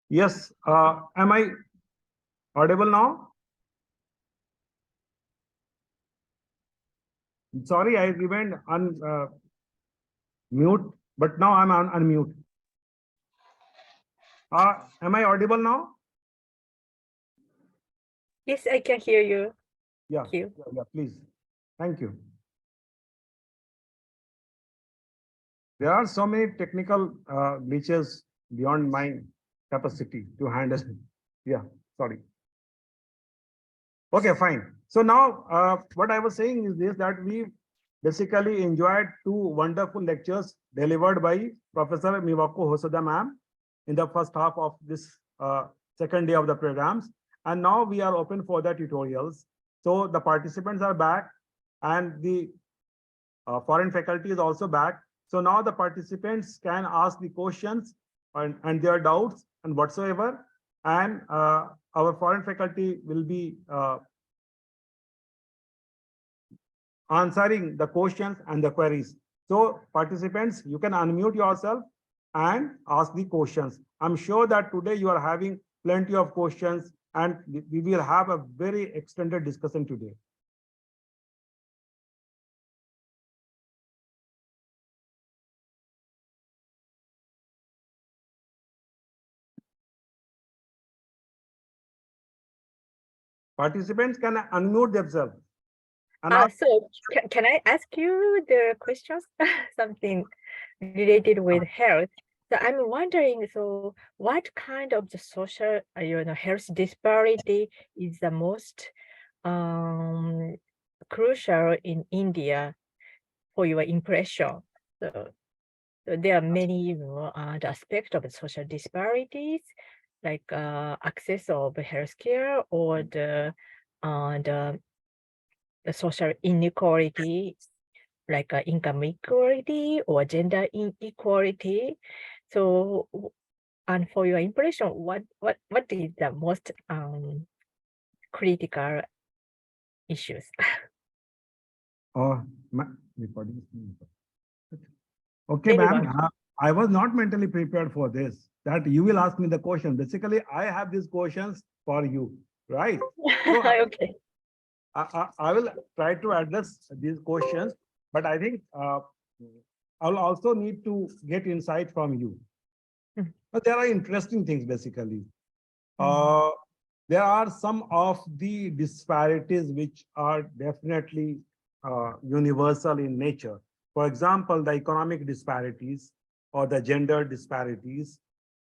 Yes. Am I audible now? Sorry, I remained mute, but now I'm on unmute. Am I audible now? Yes, I can hear you. Yeah, Thank you. yeah, please. Thank you. There are so many technical glitches beyond my capacity to handle. Yeah, sorry. Okay, fine. So now, what I was saying is this, that we basically enjoyed two wonderful lectures delivered by Professor Miwako Hosoda ma'am in the first half of this second day of the programs. And now we are open for the tutorials. So the participants are back and the foreign faculty is also back. So now the participants can ask the questions and their doubts and whatsoever. And our foreign faculty will be answering the questions and the queries. So participants, you can unmute yourself and ask the questions. I'm sure that today you are having plenty of questions and we will have a very extended discussion today. Participants can unmute themselves. And So can I ask you the questions? Something related with health. So I'm wondering, so what kind of the social, health disparity is the most crucial in India for your impression? So there are many, the aspect of the social disparities, like access of healthcare or the social inequality, like income equality or gender inequality. So, and for your impression, what is the most critical issues? oh, okay, ma'am. I was not mentally prepared for this. That you will ask me the question. Basically, I have these questions for you, right? So Okay. I will try to address these questions, but I think I'll also need to get insight from you. Mm. But there are interesting things, basically. Mm. There are some of the disparities which are definitely universal in nature. For example, the economic disparities or the gender disparities.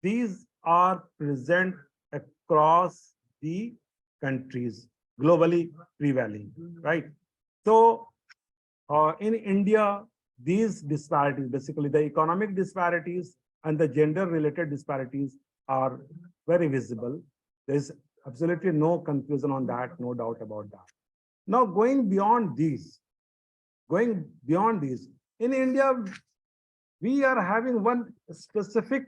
These are present across the countries, globally prevailing, right? So in India, these disparities, basically the economic disparities and the gender-related disparities are very visible. There's absolutely no confusion on that, no doubt about that. Now, going beyond these, in India, we are having one specific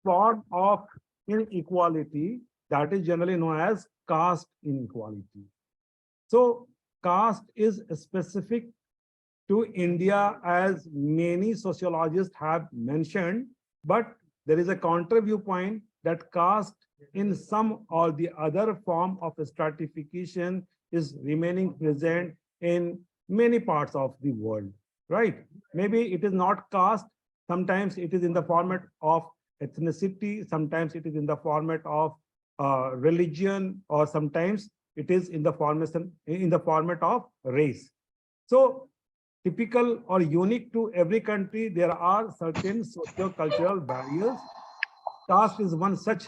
form of inequality that is generally known as caste inequality. So caste is specific to India, as many sociologists have mentioned, but there is a counter viewpoint that caste in some or the other form of stratification is remaining present in many parts of the world, right? Maybe it is not caste, sometimes it is in the format of ethnicity, sometimes it is in the format of religion, or sometimes it is in the format of race. So typical or unique to every country, there are certain socio-cultural barriers. Caste is one such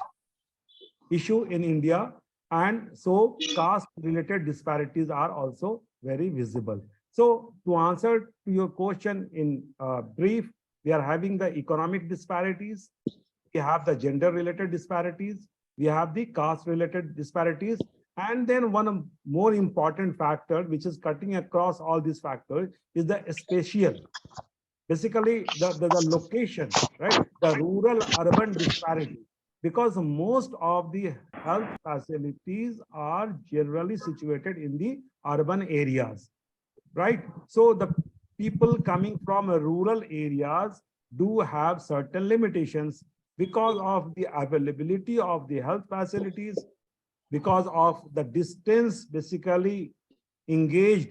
issue in India, and so caste-related disparities are also very visible. So to answer to your question in brief, we are having the economic disparities, we have the gender-related disparities, we have the caste-related disparities, and then one more important factor, which is cutting across all these factors, is the spatial. Basically, the location, right? The rural-urban disparity. Because most of the health facilities are generally situated in the urban areas, right? So the people coming from rural areas do have certain limitations. because of the availability of the health facilities, because of the distance basically engaged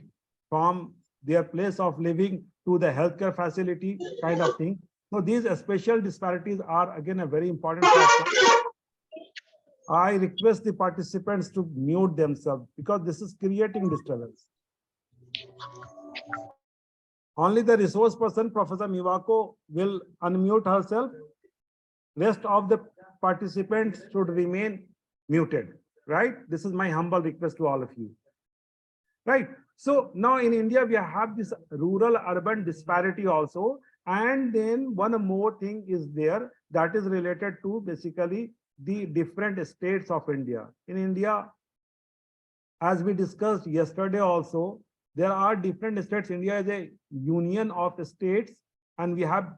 from their place of living to the healthcare facility kind of thing. So these special disparities are again a very important factor. I request the participants to mute themselves because this is creating disturbance. Only the resource person, Professor Miwako, will unmute herself. Rest of the participants should remain muted, right? This is my humble request to all of you, right? So now in India, we have this rural-urban disparity also. And then one more thing is there that is related to basically the different states of India. In India, as we discussed yesterday also, there are different states. India is a union of states, and we have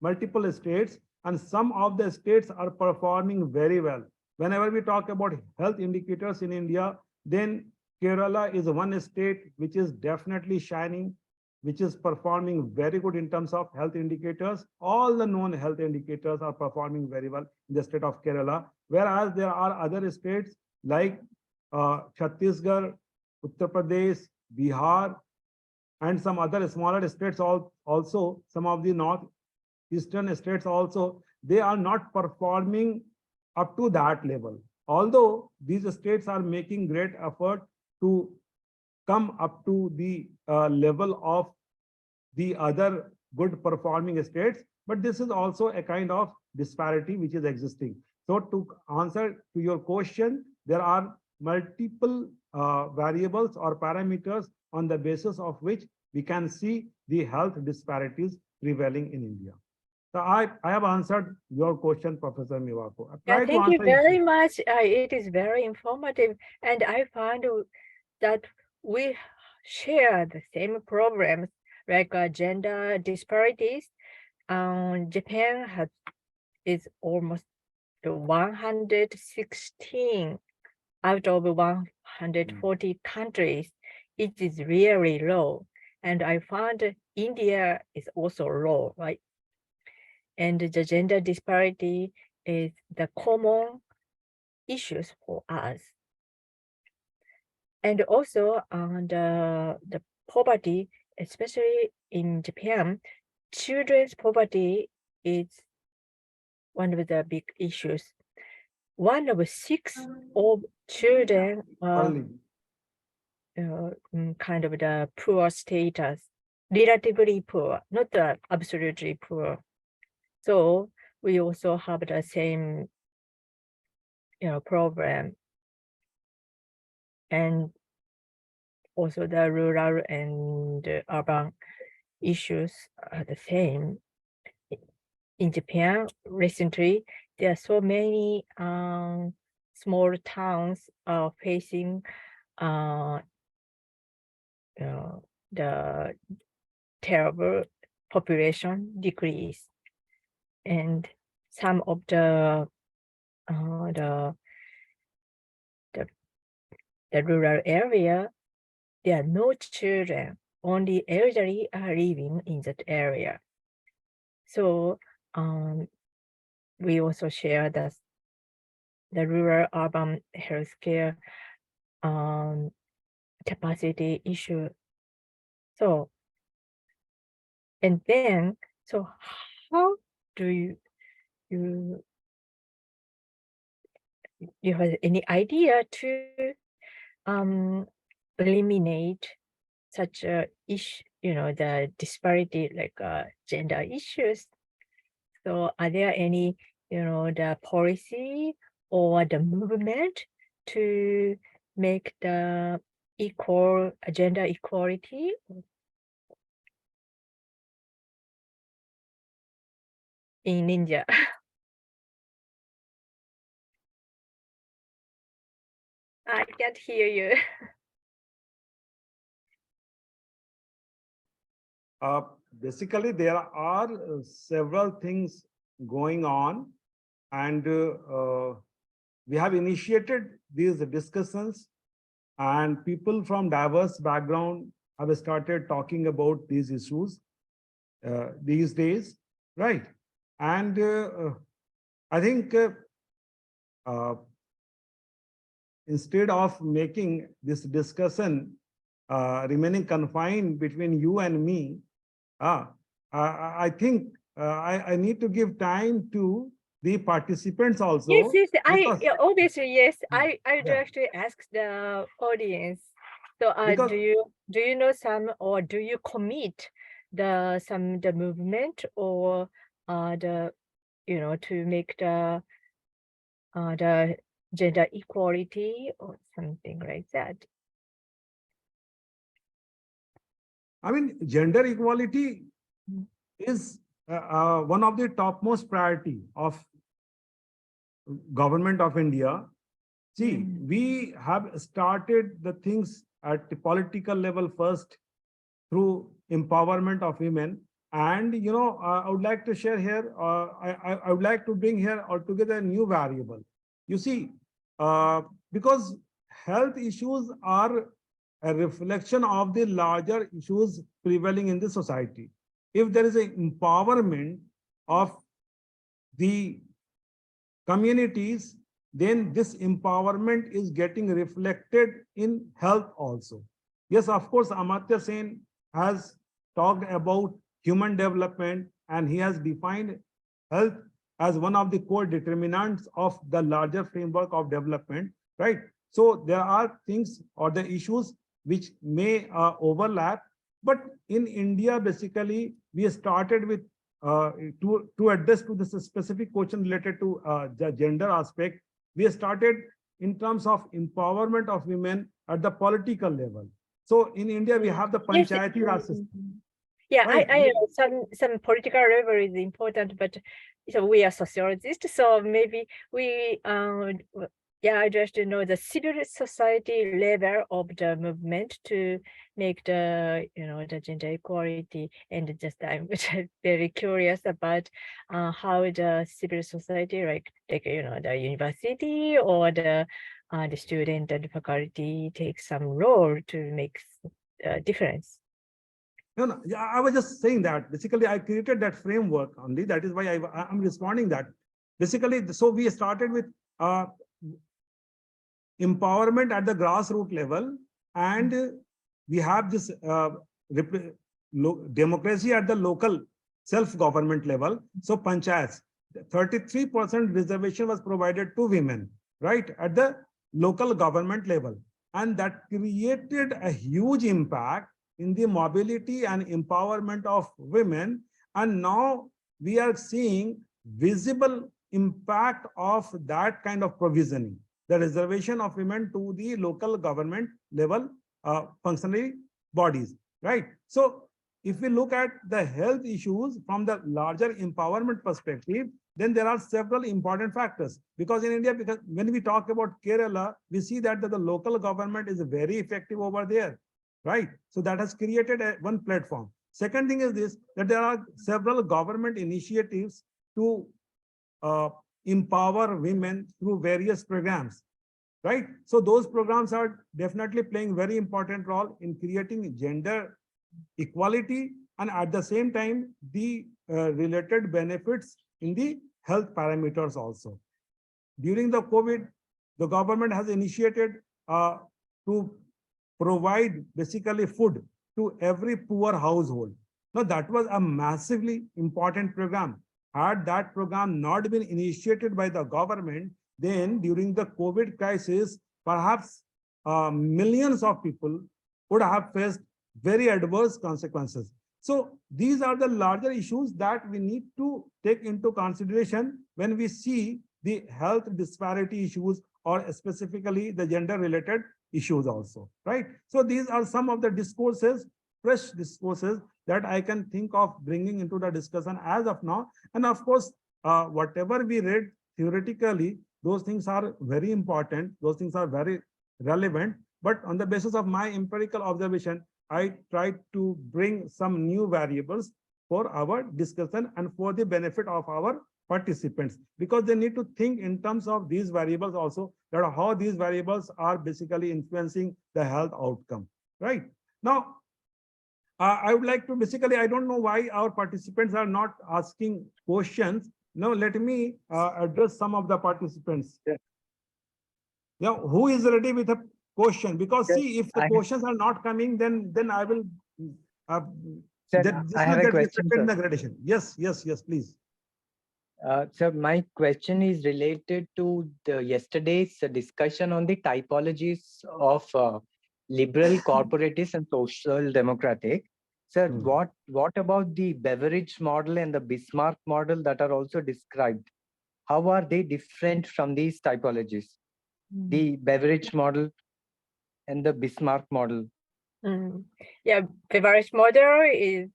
multiple states, and some of the states are performing very well. Whenever we talk about health indicators in India, then Kerala is one state which is definitely shining, which is performing very good in terms of health indicators. All the known health indicators are performing very well in the state of Kerala, whereas there are other states like Chhattisgarh, Uttar Pradesh, Bihar, and some other smaller states also, some of the northeastern states also, they are not performing up to that level. Although these states are making great effort to come up to the level of the other good performing states, but this is also a kind of disparity which is existing. So to answer to your question, there are multiple variables or parameters on the basis of which we can see the health disparities prevailing in India. So I have answered your question, Professor Miwako. Yeah, thank you very much. It is very informative, and I find that we share the same problems like gender disparities. Japan is almost 116 out of 140 countries. It is really low, and I found India is also low, right? And the gender disparity is the common issues for us. And also the poverty, especially in Japan, children's poverty is one of the big issues. 1 of 6 of children are kind of the poor status, relatively poor, not absolutely poor. So we also have the same problem. And also the rural and urban issues are the same. In Japan, recently, there are so many small towns are facing the terrible population decrease, and some of the rural area, there are no children, only elderly are living in that area. So we also share the rural urban healthcare capacity issue. So, and then, so how do you have any idea to eliminate such a issue, the disparity, like gender issues? So are there any, the policy or the movement to make the gender equality? In India? I can't hear you. Basically, there are several things going on, and we have initiated these discussions, and people from diverse background have started talking about these issues these days, right? And I think uh, instead of making this discussion remaining confined between you and me, uh, I think I need to give time to the participants Yes, also, yes. because Obviously, yes. I would yeah, actually ask the audience. So, because do you know some, or do you commit the movement, or the to make the gender equality or something like that? I mean, gender equality Mm. is one of the topmost priority of government of India. See, Mm. we have started the things at the political level first through empowerment of women. And I would like to share here, I would like to bring here altogether a new variable. You see, because health issues are a reflection of the larger issues prevailing in the society. If there is an empowerment of the communities, then this empowerment is getting reflected in health also. Yes, of course, Amartya Sen has talked about human development, and he has defined health as one of the core determinants of the larger framework of development, right? So there are things or the issues which may overlap, but in India, basically, we started with uh, to address to this specific question related to the gender aspect, we started in terms of empowerment of women at the political level. So in India, we have the Yes. Panchayati Raj system, Yeah, right? I know some political level is important, but so we are sociologists, so maybe we yeah, I just know the civil society level of the movement to make the the gender equality. And just I'm very curious about how the civil society, like the university or the student and faculty take some role to make difference. No, no, yeah, I was just saying that basically I created that framework only. That is why I'm responding that. Basically, so we started with uh, empowerment at the grassroots level, and we have this democracy at the local self-government level. So panchayats, 33% reservation was provided to women, right, at the local government level. And that created a huge impact in the mobility and empowerment of women. And now we are seeing visible impact of that kind of provisioning, the reservation of women to the local government level functionary bodies, right? So if we look at the health issues from the larger empowerment perspective, then there are several important factors. Because in India, because when we talk about Kerala, we see that the local government is very effective over there, right? So that has created one platform. Second thing is this, that there are several government initiatives to uh, empower women through various programs, right? So those programs are definitely playing very important role in creating gender equality, and at the same time, the related benefits in the health parameters also. During the COVID, the government has initiated to provide basically food to every poor household. Now, that was a massively important program. Had that program not been initiated by the government, then during the COVID crisis, perhaps millions of people would have faced very adverse consequences. So these are the larger issues that we need to take into consideration when we see the health disparity issues, or specifically the gender related issues also, right? So these are some of the discourses, fresh discourses that I can think of bringing into the discussion as of now. And of course, whatever we read theoretically, those things are very important, those things are very relevant. But on the basis of my empirical observation, I tried to bring some new variables for our discussion and for the benefit of our participants, because they need to think in terms of these variables also, that how these variables are basically influencing the health outcome, right? Now, I would like to basically, I don't know why our participants are not asking questions. Now, let me address some of the participants. Yeah. Yeah, who is ready with a question? Because Sir, see, if the I- questions are not coming, then I will. Uh, Sir, this I will have a get question, reflected in sir. the gradation. Yes, yes, yes, please. Sir, my question is related to the yesterday's discussion on the typologies of liberal, corporatist, and social democratic. Sir, Hmm. what about the Beveridge model and the Bismarck model that are also described? How are they different from these typologies? The Beveridge model and the Bismarck model. Mm. Yeah, Beveridge model is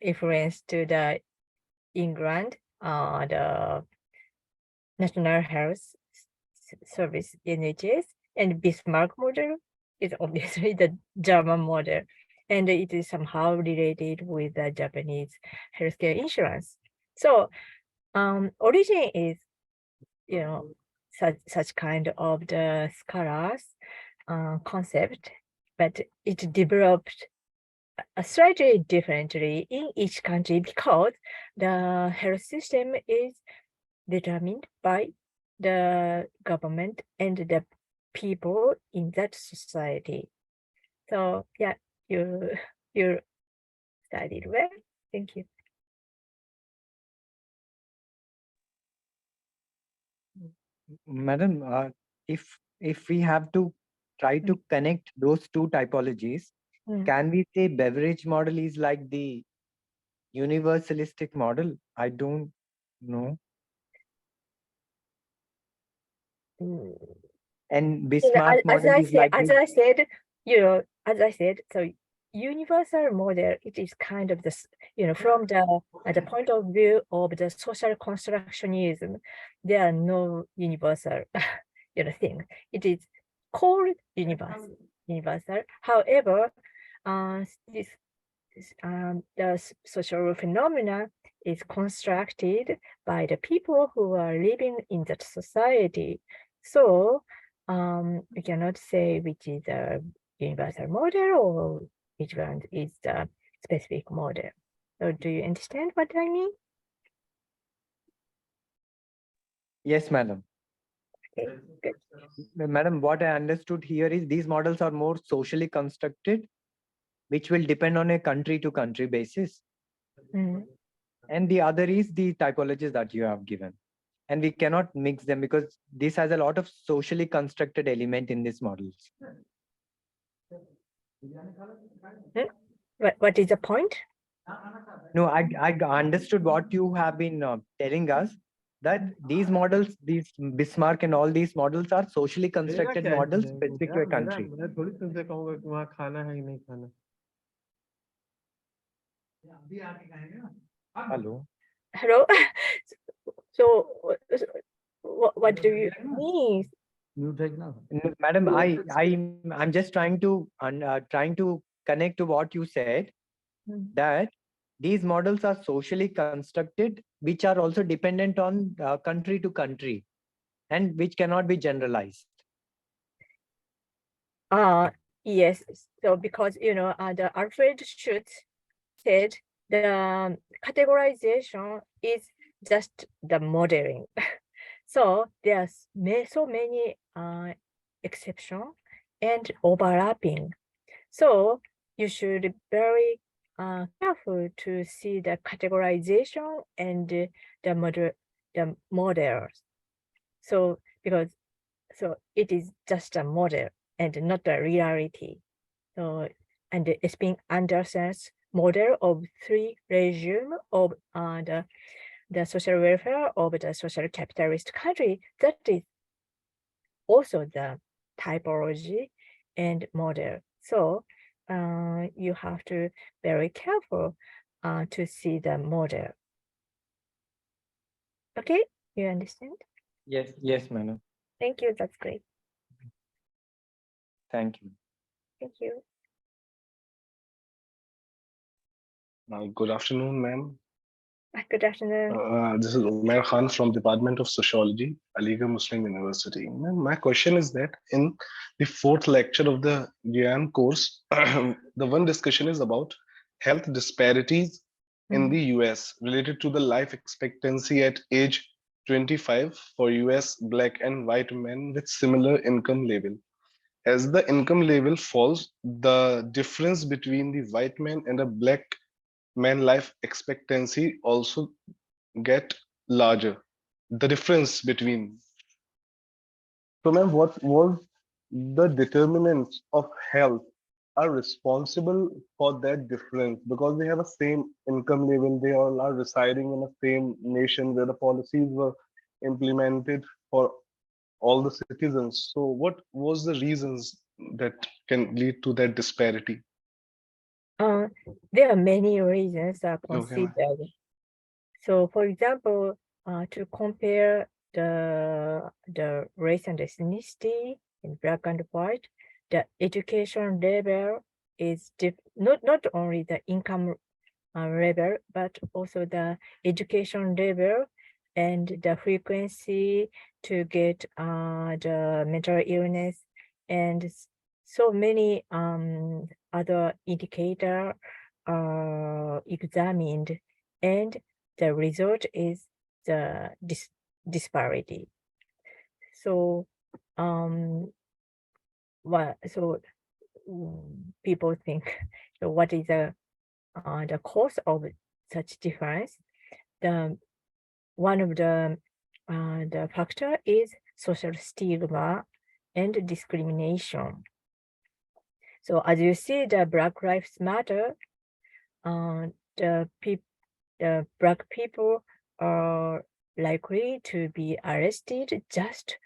influenced to the England, the National Health Service NHS, and Bismarck model is obviously the German model, and it is somehow related with the Japanese healthcare insurance. So, origin is, such kind of the scholars concept, but it developed slightly differently in each country because the health system is determined by the government and the people in that society. So yeah, you studied well. Thank you. Madam, if we have to try to connect those two typologies, can we say Beveridge model is like the universalistic model? I don't know. And Bismarck model is like as the, I said, so universal model, it is kind of this, from the point of view of the social constructionism, there are no universal, thing. It is called universal. However, the social phenomena is constructed by the people who are living in that society. So we cannot say which is a universal model or which one is the specific model. So do you understand what I mean? yes, madam. Okay, good. Madam, what I understood here is these models are more socially constructed, which will depend on a country to country basis. And the other is the typologies that you have given. And we cannot mix them because this has a lot of socially constructed element in these models. What is the point? No, I understood what you have been telling us, that these models, these Bismarck and all these models are socially constructed models specific to a country. Hello. Hello? So what do you mean? No, madam, I'm just trying to connect to what you said, that these models are socially constructed, which are also dependent on country to country, and which cannot be generalized. Yes. So because the Alfred Schutz said the categorization is just the modeling. So there's so many exceptions and overlapping. So you should be very careful to see the categorization and the models. So it is just a model and not a reality. So and it's being Anderson's model of three regime of the social welfare of the social capitalist country, that is also the typology and model. So you have to be very careful to see the model. Okay, you understand? Yes, madam. Thank you. That's great. Thank you. Thank you. Good afternoon, ma'am. Good afternoon. This is Umair Khan from Department of Sociology, Aligarh Muslim University. Ma'am, my question is that in the fourth lecture of the GIAN course, the one discussion is about health disparities in the US related to the life expectancy at age 25 for US black and white men with similar income level. As the income level falls, the difference between the white man and a black man life expectancy also get larger. The difference between. So, ma'am, what was the determinants of health are responsible for that difference because they have a same income level, they all are residing in the same nation where the policies were implemented for all the citizens. So what was the reasons that can lead to that disparity? There are many reasons Okay, ma'am. considered. So, for example, to compare the race and ethnicity in black and white, the education level is not only the income level, but also the education level and the frequency to get the mental illness and so many other indicators are examined, and the result is the disparity. So people think, so what is the cause of such difference? One of the factor is social stigma and discrimination. So as you see, the Black Lives Matter, the Black people are likely to be arrested just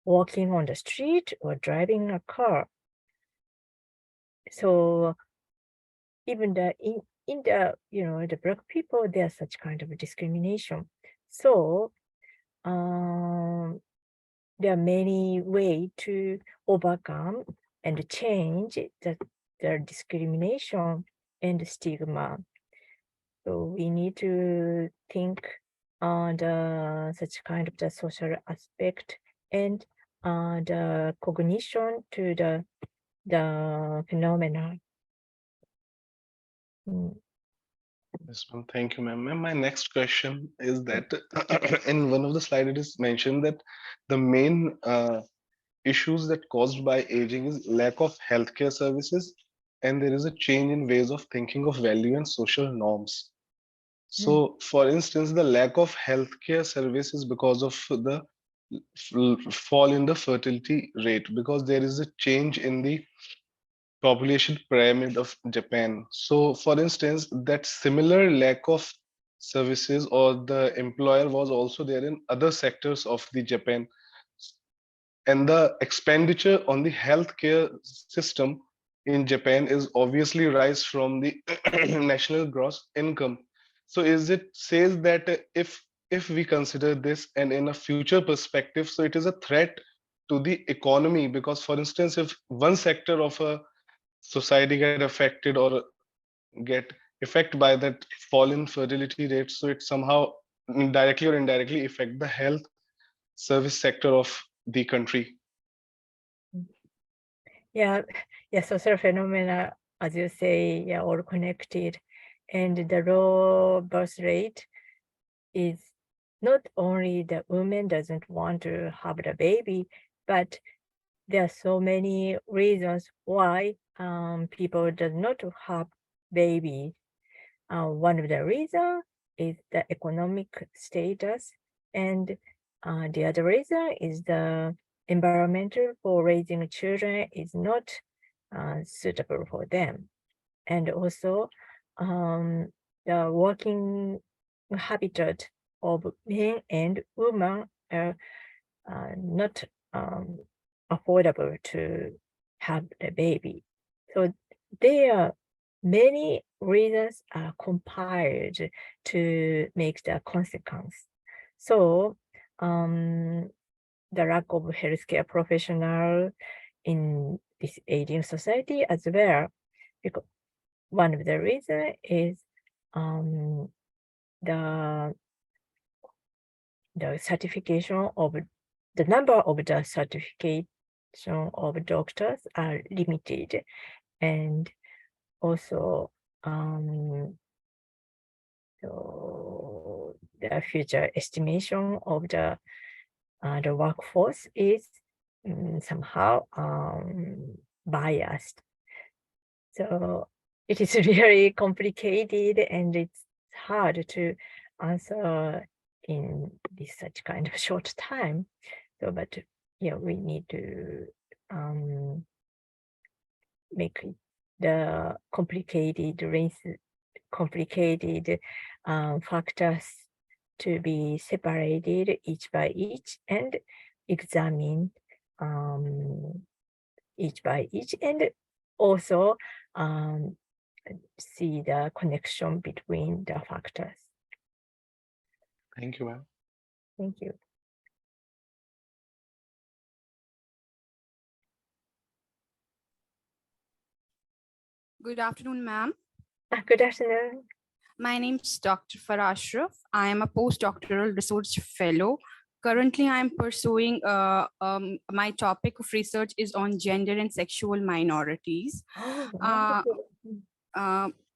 walking on the street or driving a car. So even in the the Black people, there's such kind of discrimination. So there are many ways to overcome and change the discrimination and stigma. So we need to think on such kind of the social aspect and the cognition to the phenomena. Yes, ma'am. Thank you, ma'am. Ma'am, my next question is that in one of the slides it is mentioned that the main issues that caused by aging is lack of healthcare services, and there is a change in ways of thinking of value and social norms. So, for instance, the lack of healthcare services because of the fall in the fertility rate, because there is a change in the population pyramid of Japan. So, for instance, that similar lack of services or the employer was also there in other sectors of the Japan, and the expenditure on the healthcare system in Japan is obviously rise from the national gross income. So is it says that if we consider this and in a future perspective, so it is a threat to the economy, because for instance, if one sector of a society get affected or get affected by that fall in fertility rates, so it somehow directly or indirectly affect the health service sector of the country. Yeah, social phenomena, as you say, all connected. And the low birth rate is not only the woman doesn't want to have the baby, but there are so many reasons why people do not have babies. One of the reasons is the economic status, and the other reason is the environmental for raising children is not suitable for them. And also the working habitat of men and women are not affordable to have the baby. So there are many reasons are compiled to make the consequence. So the lack of healthcare professional in this aging society as well, because one of the reasons is the certification of the number of the certification of doctors are limited, and also So the future estimation of the workforce is somehow biased. So it is really complicated and it's hard to answer in this such kind of short time. So, but yeah, we need to make the complicated factors to be separated each by each and examine each by each, and also see the connection between the factors. Thank you, ma'am. Thank you. Good afternoon, ma'am. Good afternoon. My name is Dr. Farah Ashraf. I am a postdoctoral research fellow. Currently, I am pursuing my topic of research is on gender and sexual minorities.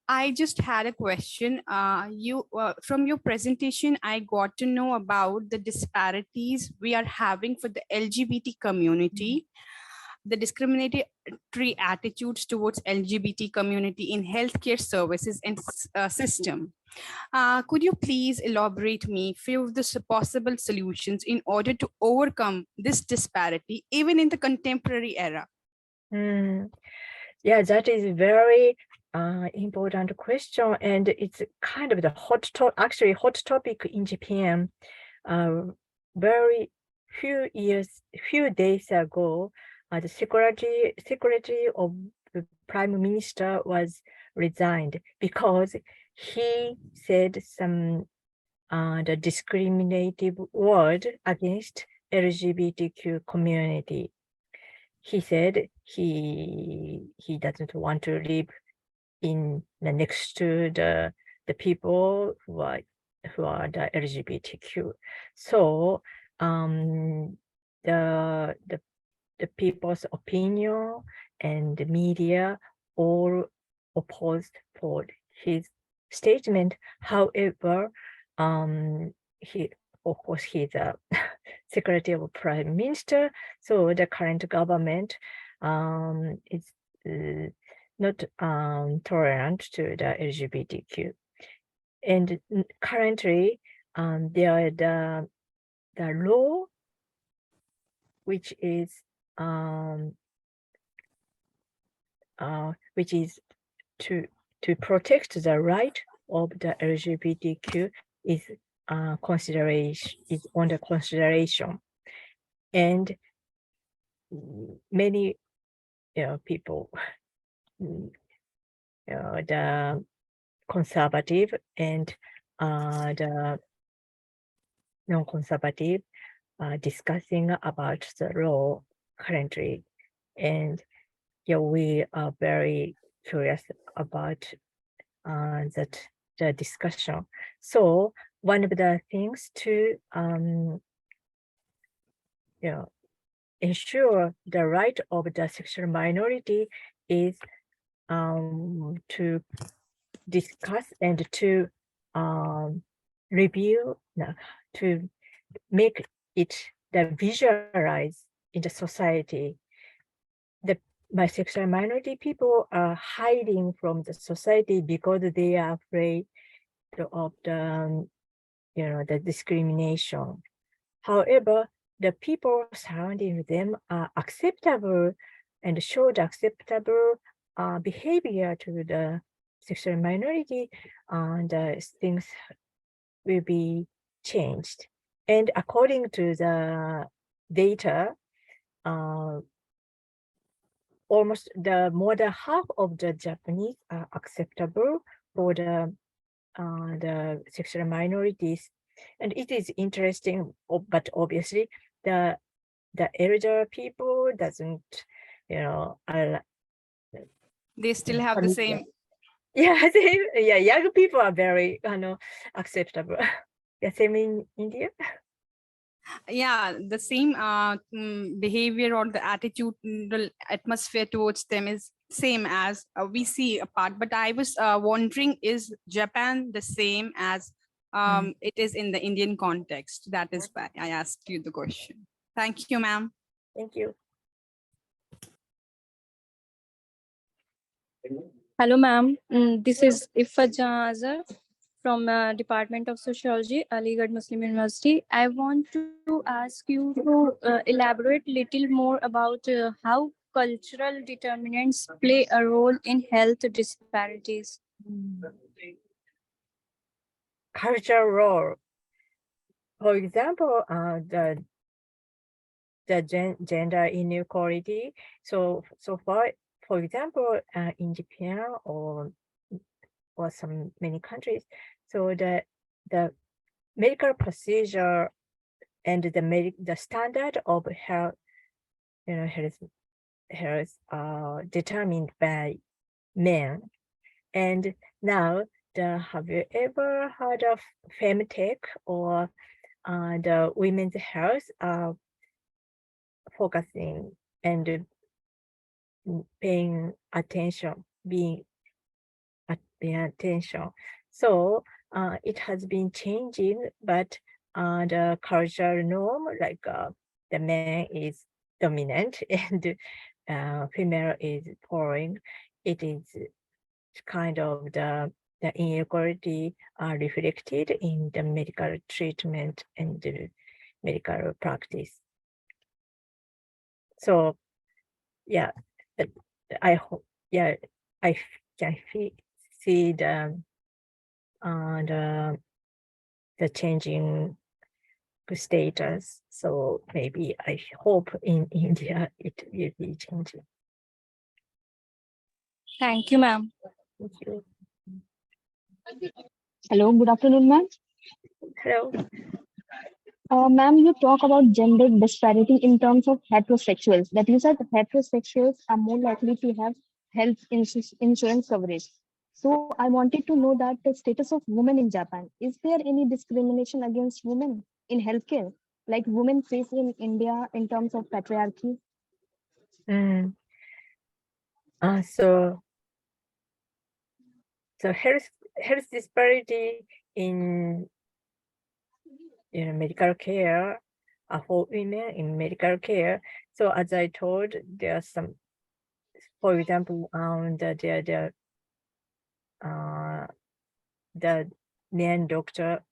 I just had a question. From your presentation, I got to know about the disparities we are having for the LGBT community, the discriminatory attitudes towards LGBT community in healthcare services and system. Could you please elaborate me few of the possible solutions in order to overcome this disparity, even in the contemporary era? Yeah, that is very important question, and it's kind of the hot topic in Japan. Very few days ago, the secretary of the prime minister was resigned because he said some the discriminative word against LGBTQ community. He said he doesn't want to live in the next to the people who are the LGBTQ. So the people's opinion and the media all opposed for his statement. However, he, of course, he's a secretary of prime minister, so the current government is not tolerant to the LGBTQ. And currently, there the law which is to protect the right of the LGBTQ is under consideration, and many people, the conservative and the non-conservative, discussing about the law currently, and yeah, we are very curious about the discussion. So one of the things to ensure the right of the sexual minority is to discuss and to review, to make it visualize in the society. The bisexual minority people are hiding from the society because they are afraid of the the discrimination. However, the people surrounding them are acceptable and show the acceptable behavior to the sexual minority, and things will be changed. And according to the data, almost more than half of the Japanese are acceptable for the sexual minorities. And it is interesting, but obviously the elder people doesn't, they still have the same. Yeah, young people are very acceptable. Yeah, same in India. Yeah, the same behavior or the attitudinal atmosphere towards them is same as we see apart, but I was wondering, is Japan the same as it is in the Indian context? That is why I asked you the question. Thank you, ma'am. Thank you. Hello, ma'am. This is Ifaja Azhar from Department of Sociology, Aligarh Muslim University. I want to ask you to elaborate little more about how cultural determinants play a role in health disparities. Cultural role. For example, the gender inequality. So for example, in Japan or many countries, so the medical procedure and the standard of health, health are determined by men. And now, have you ever heard of femtech or the women's health focusing and paying attention, paying attention. So it has been changing, but the cultural norm, like the man is dominant and female is following, it is kind of the inequality are reflected in the medical treatment and the medical practice. So, yeah, I hope, yeah, I can see the changing status. So maybe I hope in India it will be changing. Thank you, ma'am. Thank you. Hello, good afternoon, ma'am. Hello. Ma'am, you talk about gender disparity in terms of heterosexuals. That you said heterosexuals are more likely to have health insurance coverage. So I wanted to know that the status of women in Japan. Is there any discrimination against women in healthcare, like women face in India in terms of patriarchy? So health disparity in medical care for women in medical care. So as I told, there are some, for example, the men doctor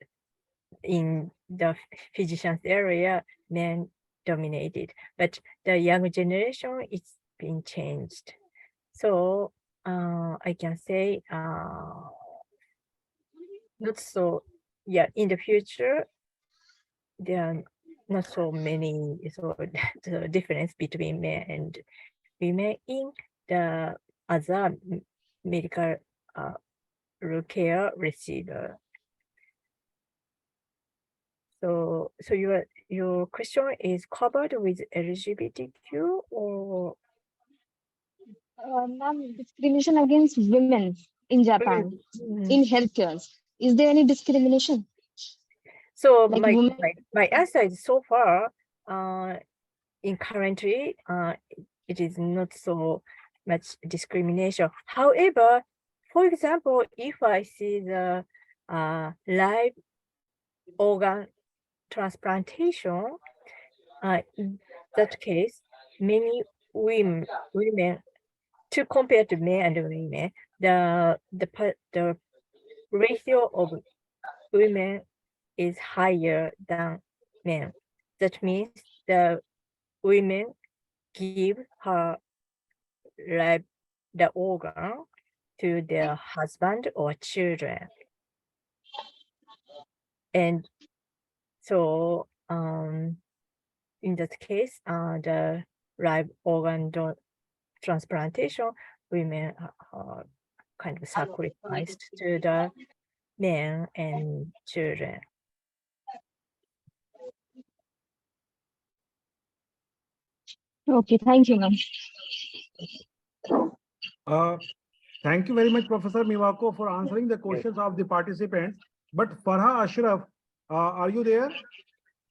in the physician's area, men dominated, but the young generation, it's been changed. So I can say not so, yeah, in the future, there are not so many, so the difference between men and women in the other medical care receiver. So your question is covered with LGBTQ or? Ma'am, discrimination against women in Japan in healthcare. Is there any discrimination? So Like my answer is so far in currently it is not so much discrimination. However, for example, if I see the live organ transplantation, in that case, many women to compare to men and women, the ratio of women is higher than men. That means the women give the organ to their husband or children. And so in that case, the live organ transplantation, women are kind of sacrificed to the men and children. Okay, thank you, ma'am. Thank you very much, Professor Miwako, for answering the questions of the participants. But Farha Ashraf, are you there?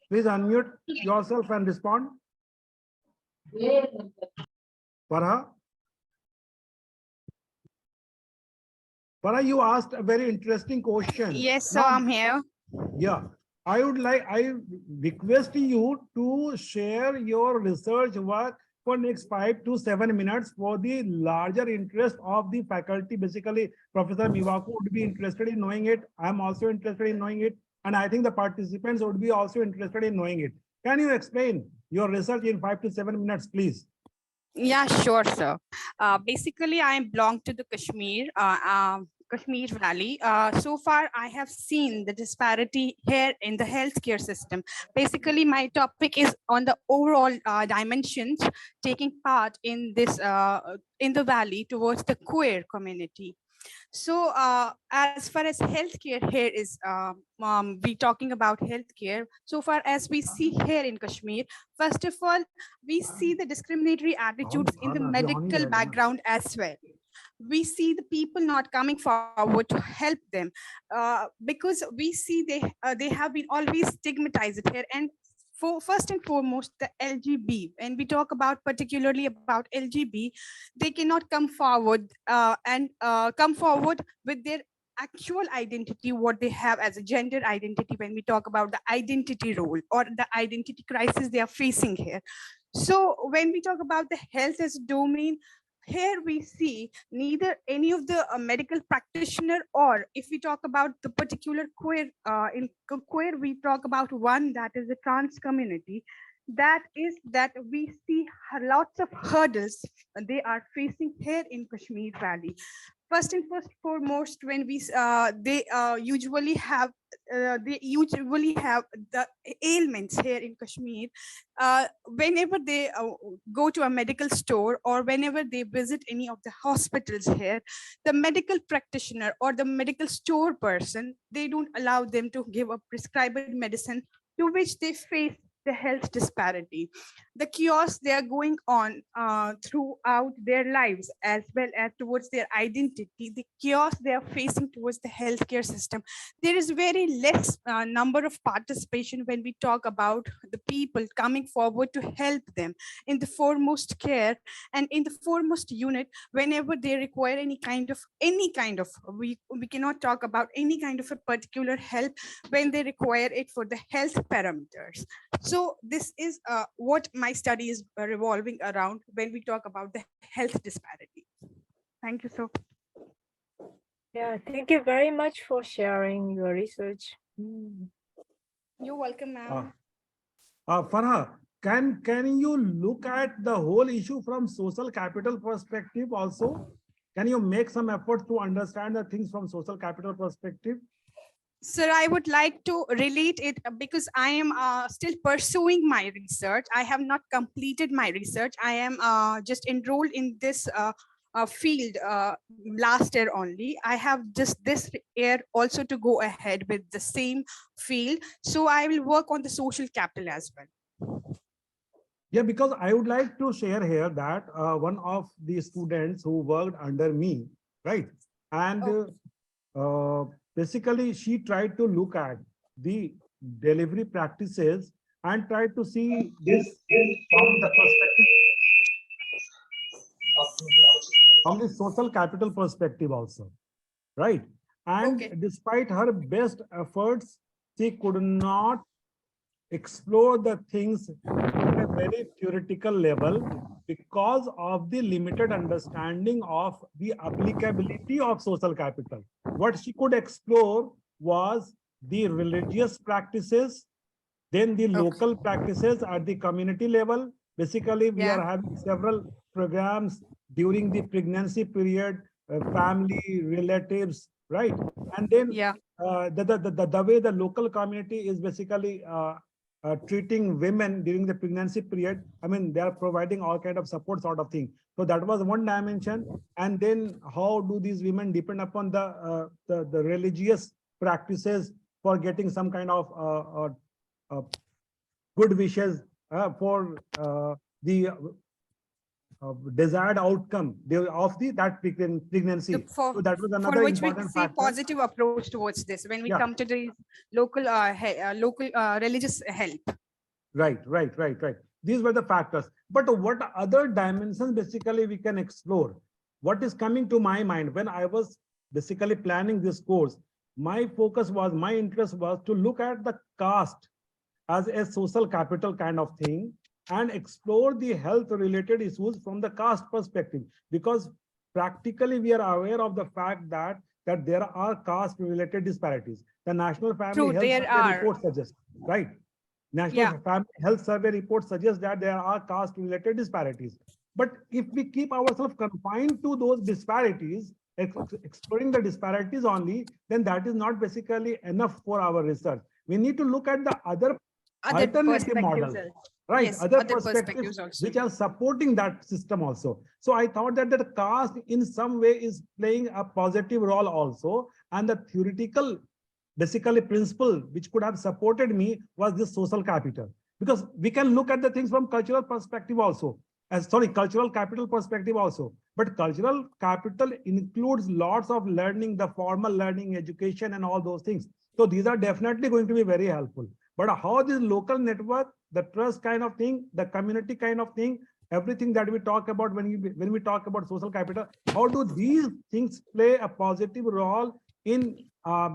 Please unmute yourself and respond. Farha? Farah, you asked a very interesting question. Yes, sir, Now, I'm here. yeah, I request you to share your research work for next 5 to 7 minutes for the larger interest of the faculty. Basically, Professor Miwako would be interested in knowing it. I'm also interested in knowing it. And I think the participants would be also interested in knowing it. Can you explain your research in 5 to 7 minutes, please? Yeah, sure, sir. Basically, I belong to the Kashmir Valley. So far, I have seen the disparity here in the healthcare system. Basically, my topic is on the overall dimensions taking part in this in the valley towards the queer community. So as far as healthcare here is, we talking about healthcare. So far as we see here in Kashmir, first of all, we see the discriminatory attitudes in the medical background as well. We see the people not coming forward to help them because we see they have been always stigmatized here. And for first and foremost, the LGB, and we talk about particularly about LGB, they cannot come forward and come forward with their actual identity, what they have as a gender identity, when we talk about the identity role or the identity crisis they are facing here. So when we talk about the health as a domain, here we see neither any of the medical practitioner, or if we talk about the particular queer, in queer we talk about one that is the trans community, that we see lots of hurdles they are facing here in Kashmir Valley. First and foremost, when we they usually have the ailments here in Kashmir. Whenever they go to a medical store or whenever they visit any of the hospitals here, the medical practitioner or the medical store person, they don't allow them to give a prescribed medicine, to which they face the health disparity, the chaos they are going on throughout their lives, as well as towards their identity, the chaos they are facing towards the healthcare system. There is very less number of participation when we talk about the people coming forward to help them in the foremost care and in the foremost unit whenever they require any kind of we cannot talk about any kind of a particular help when they require it for the health parameters. So this is what my study is revolving around when we talk about the health disparity. Thank you, sir. Yeah, thank you very much for sharing your research. You're welcome, ma'am. Farha, can you look at the whole issue from social capital perspective also? Can you make some effort to understand the things from social capital perspective? Sir, I would like to relate it because I am still pursuing my research. I have not completed my research. I am just enrolled in this field last year only. I have just this year also to go ahead with the same field. So I will work on the social capital as well. Yeah, because I would like to share here that one of the students who worked under me, right? And basically, she tried to look at the delivery practices and tried to see this from the perspective from the social capital perspective also, right? And Okay. despite her best efforts, she could not explore the things at a very theoretical level because of the limited understanding of the applicability of social capital. What she could explore was the religious practices, then the local practices at the community level. Basically, we are having several programs during the pregnancy period, family, relatives, right? And then the way the local community is basically treating women during the pregnancy period. I mean, they are providing all kind of support sort of thing. So that was one dimension. And then how do these women depend upon the religious practices for getting some kind of good wishes for the desired outcome of that pregnancy. So that was another for which we important see factor. positive approach towards this when we come to the local religious help. Right. These were the factors. But what other dimensions basically we can explore? What is coming to my mind when I was basically planning this course, my interest was to look at the caste as a social capital kind of thing and explore the health related issues from the caste perspective, because practically we are aware of the fact that there are caste related disparities. The National Family True, Health there Survey are. report suggests, right? National Yeah. Family Health Survey report suggests that there are caste related disparities. But if we keep ourselves confined to those disparities, exploring the disparities only, then that is not basically enough for our research. We need to look at the other alternative model, right? Yes, other other perspectives perspectives also. which are supporting that system also. So I thought that the caste in some way is playing a positive role also, and the theoretical basically principle which could have supported me was this social capital, because we can look at the things from cultural perspective also, cultural capital perspective also. But cultural capital includes lots of learning, the formal learning, education, and all those things. So these are definitely going to be very helpful. But how this local network, the trust kind of thing, the community kind of thing, everything that we talk about when we talk about social capital, how do these things play a positive role in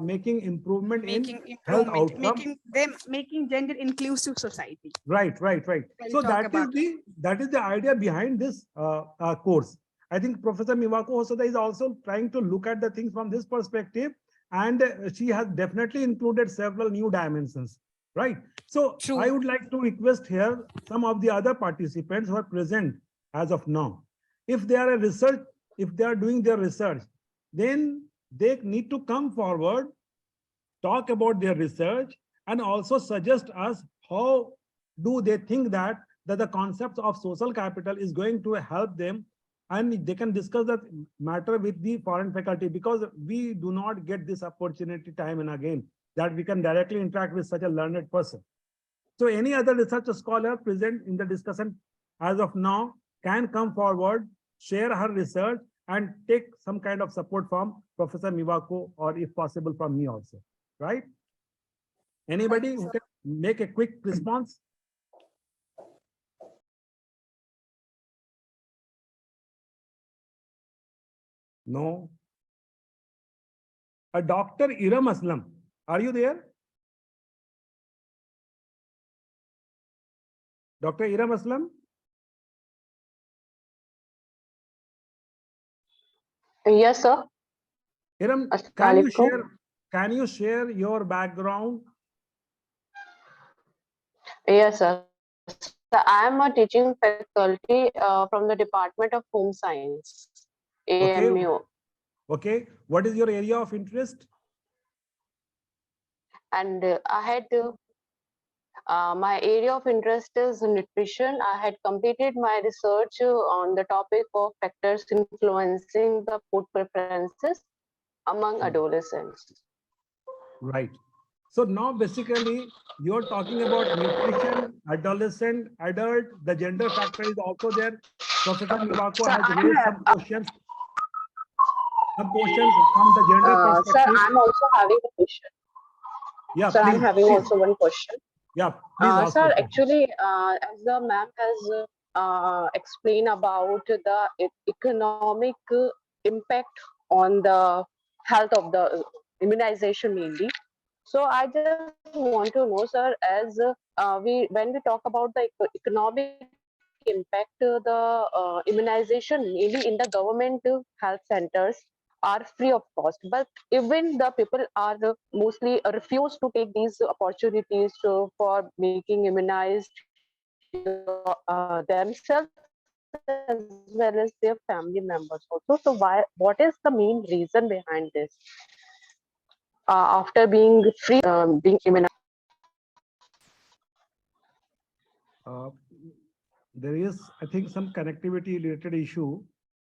making improvement in health outcome? Making gender inclusive society. Right. We'll So talk about that is the idea behind this course. I think Professor Miwako Hosoda is also trying to look at the things from this perspective, and she has definitely included several new dimensions, right? So True. I would like to request here some of the other participants who are present as of now. If they are doing their research, then they need to come forward, talk about their research, and also suggest us how do they think that the concepts of social capital is going to help them, and they can discuss that matter with the foreign faculty, because we do not get this opportunity time and again that we can directly interact with such a learned person. So any other research scholar present in the discussion as of now can come forward, share her research, and take some kind of support from Professor Miwako, or if possible from me also, right? Anybody who can make a quick response? No. A Dr. Ira Aslam, are you there? Dr. Ira Aslam? Yes, sir. Iram, Assalamualaikum. can you share your background? Yes, sir. So I am a teaching faculty from the Department of Home Science, Okay. AMU. Okay. What is your area of interest? And I had my area of interest is nutrition. I had completed my research on the topic of factors influencing the food preferences among adolescents. Right. So now basically you're talking about nutrition, adolescent, adult, the gender factor is also there. Professor Miwako Sir, has raised some questions from the gender Sir, perspective. I'm also having a question. Yeah, Sir, please, I'm having please. also one question. Yeah, please ask. Sir, actually, as the ma'am has explained about the economic impact on the health of the immunization mainly. So I just want to know, sir, as when we talk about the economic impact, the immunization mainly in the government health centers are free of cost, but even the people are mostly refuse to take these opportunities for making immunized themselves as well as their family members also. So what is the main reason behind this? After being free, being immunized. There is, I think, some connectivity related issue.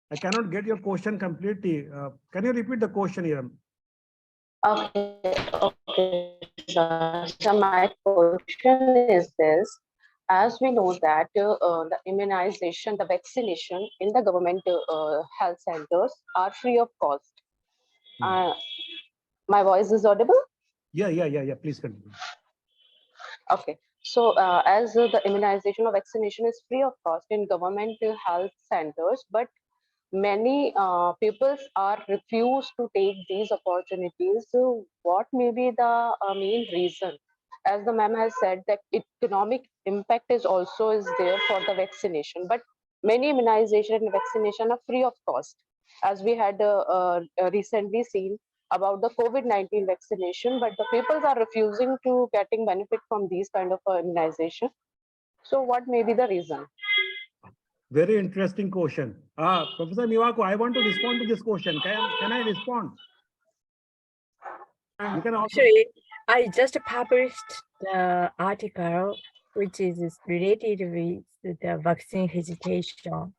I cannot get your question completely. Can you repeat the question here? Okay, so my question is this. As we know that the immunization, the vaccination in the government health centers are free of cost. Uh, my voice is audible? Yeah. Please continue. Okay. So as the immunization or vaccination is free of cost in government health centers, but many peoples are refused to take these opportunities. So what may be the main reason? As the ma'am has said, that economic impact is also is there for the vaccination, but many immunization and vaccination are free of cost, as we had recently seen about the COVID-19 vaccination, but the people are refusing to getting benefit from these kind of immunization. So what may be the reason? Very interesting question. Professor Miwako, I want to respond to this question. Can I respond? You can also. Actually, I just published the article which is related with the vaccine hesitation.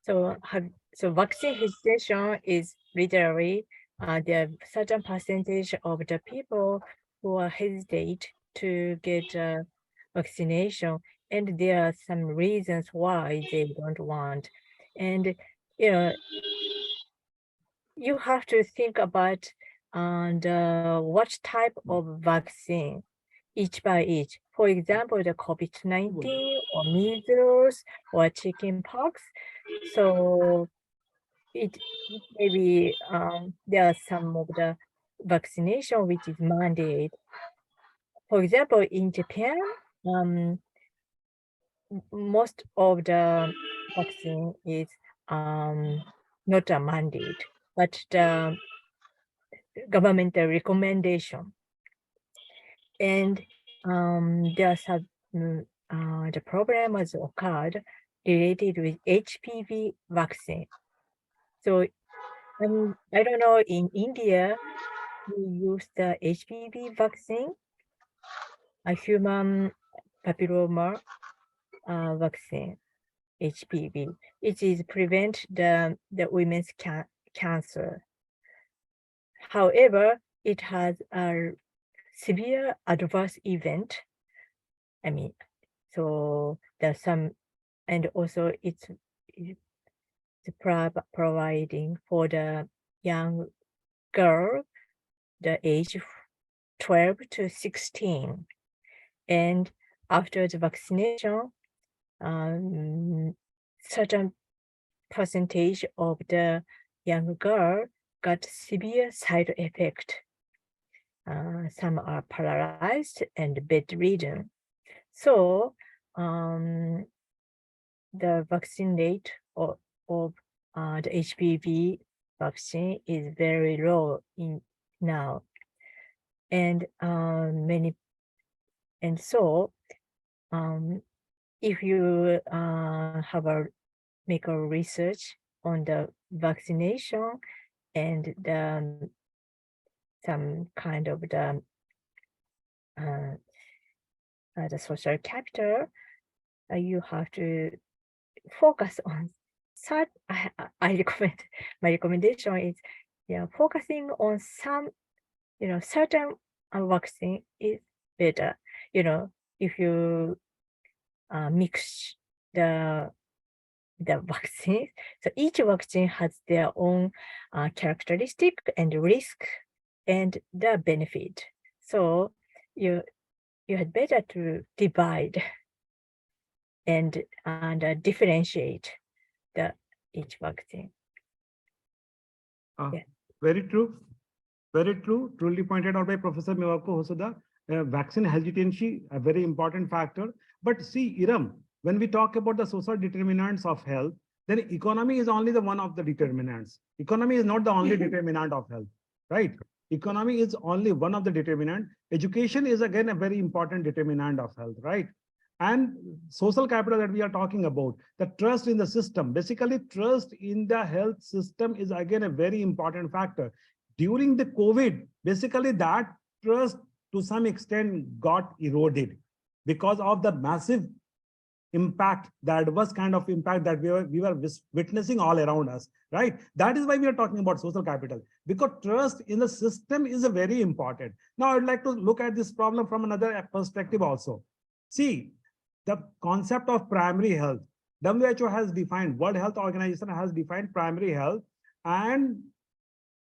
So, vaccine hesitation is literally the certain percentage of the people who are hesitate to get vaccination, and there are some reasons why they don't want. And you have to think about what type of vaccine each by each. For example, the COVID-19 or measles or chickenpox. So it maybe there are some of the vaccination which is mandated. For example, in Japan, most of the vaccine is not a mandate, but the government recommendation. And there's the problem has occurred related with HPV vaccine. So I don't know, in India, we use the HPV vaccine, a human papilloma vaccine, HPV. It is prevent the women's cancer. However, it has a severe adverse event. I mean, so there's some, and also it's providing for the young girl, the age 12 to 16. And after the vaccination, certain percentage of the young girl got severe side effect. Some are paralyzed and bedridden. So the vaccine rate of the HPV vaccine is very low in now, and so if you make a research on the vaccination and some kind of the social capital, you have to focus on I recommend, my recommendation is, focusing on some, certain vaccine is better. If you mix the vaccine, so each vaccine has their own characteristic and risk and the benefit. So you had better to divide and differentiate each vaccine. Very true. Very true. Truly pointed out by Professor Miwako Hosoda. Vaccine hesitancy, a very important factor. But see, Iram, when we talk about the social determinants of health, then economy is only the one of the determinants. Economy is not the only determinant of health, right? Economy is only one of the determinant. Education is again a very important determinant of health, right? And social capital that we are talking about, the trust in the system, basically trust in the health system is again a very important factor. During the COVID, basically that trust to some extent got eroded because of the massive impact, the adverse kind of impact that we were witnessing all around us, right? That is why we are talking about social capital, because trust in the system is a very important. Now, I would like to look at this problem from another perspective also. See, the concept of primary health, WHO has defined, World Health Organization has defined primary health, and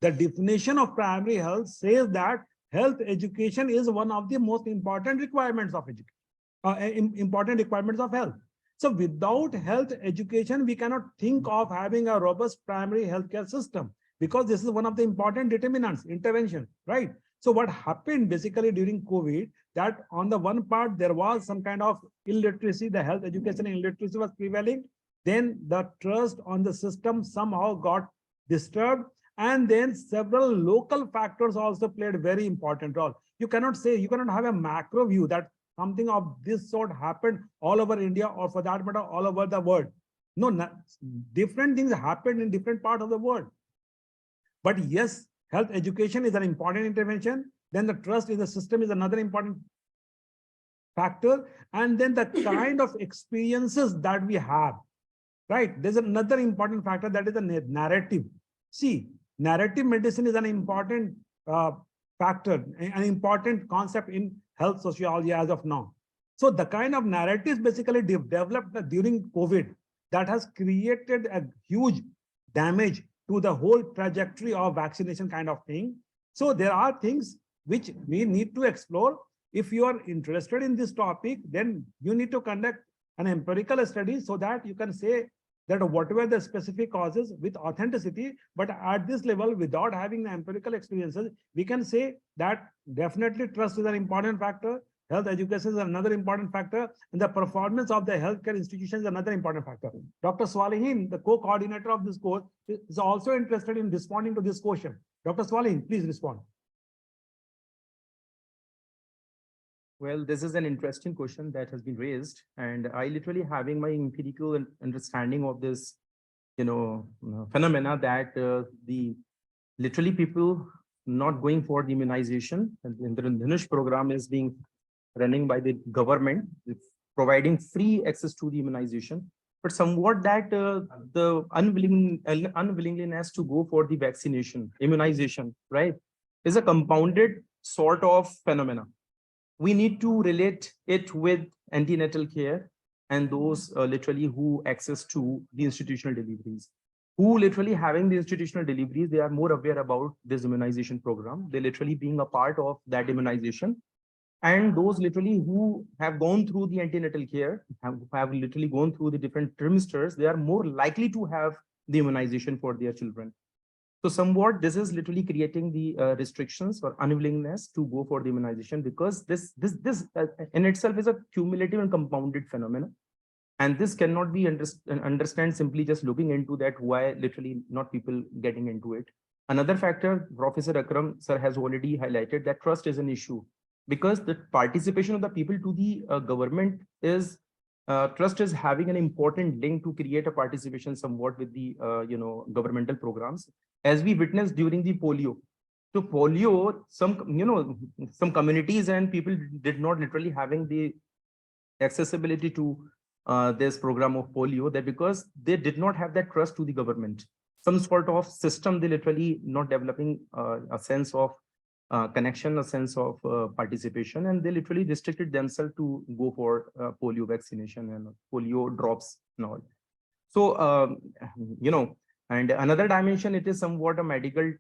the definition of primary health says that health education is one of the most important requirements of education, important requirements of health. So without health education, we cannot think of having a robust primary healthcare system, because this is one of the important determinants, intervention, right? So what happened basically during COVID, that on the one part, there was some kind of illiteracy, the health education illiteracy was prevailing. Then the trust on the system somehow got disturbed. And then several local factors also played a very important role. You cannot have a macro view that something of this sort happened all over India, or for that matter, all over the world. No, different things happened in different parts of the world. But yes, health education is an important intervention. Then the trust in the system is another important factor. And then the kind of experiences that we have, right? There's another important factor, that is the narrative. See, narrative medicine is an important factor, an important concept in health sociology as of now. So the kind of narratives basically developed during COVID, that has created a huge damage to the whole trajectory of vaccination kind of thing. So there are things which we need to explore. If you are interested in this topic, then you need to conduct an empirical study so that you can say that whatever the specific causes with authenticity. But at this level, without having the empirical experiences, we can say that definitely trust is an important factor. Health education is another important factor, and the performance of the healthcare institution is another important factor. Dr. Swalehin, the co-coordinator of this course, is also interested in responding to this question. Dr. Swalehin, please respond. Well, this is an interesting question that has been raised, and I literally having my empirical understanding of this, phenomena that the literally people not going for the immunization, and the Dhanush program is being running by the government, providing free access to the immunization, but somewhat that the unwillingness to go for the vaccination, immunization, right, is a compounded sort of phenomena. We need to relate it with antenatal care and those literally who access to the institutional deliveries. Who literally having the institutional deliveries, they are more aware about this immunization program. They literally being a part of that immunization. And those literally who have gone through the antenatal care, have literally gone through the different trimesters, they are more likely to have the immunization for their children. So somewhat this is literally creating the restrictions or unwillingness to go for the immunization, because this in itself is a cumulative and compounded phenomenon. And this cannot be understand simply just looking into that, why literally not people getting into it. Another factor, Professor Akram sir has already highlighted, that trust is an issue, because the participation of the people to the government is, trust is having an important link to create a participation somewhat with the governmental programs, as we witnessed during the polio. So polio, some communities and people did not literally having the accessibility to this program of polio, that because they did not have that trust to the government, some sort of system, they literally not developing a sense of connection, a sense of participation, and they literally restricted themselves to go for polio vaccination and polio drops and all. So, and another dimension, it is somewhat a medical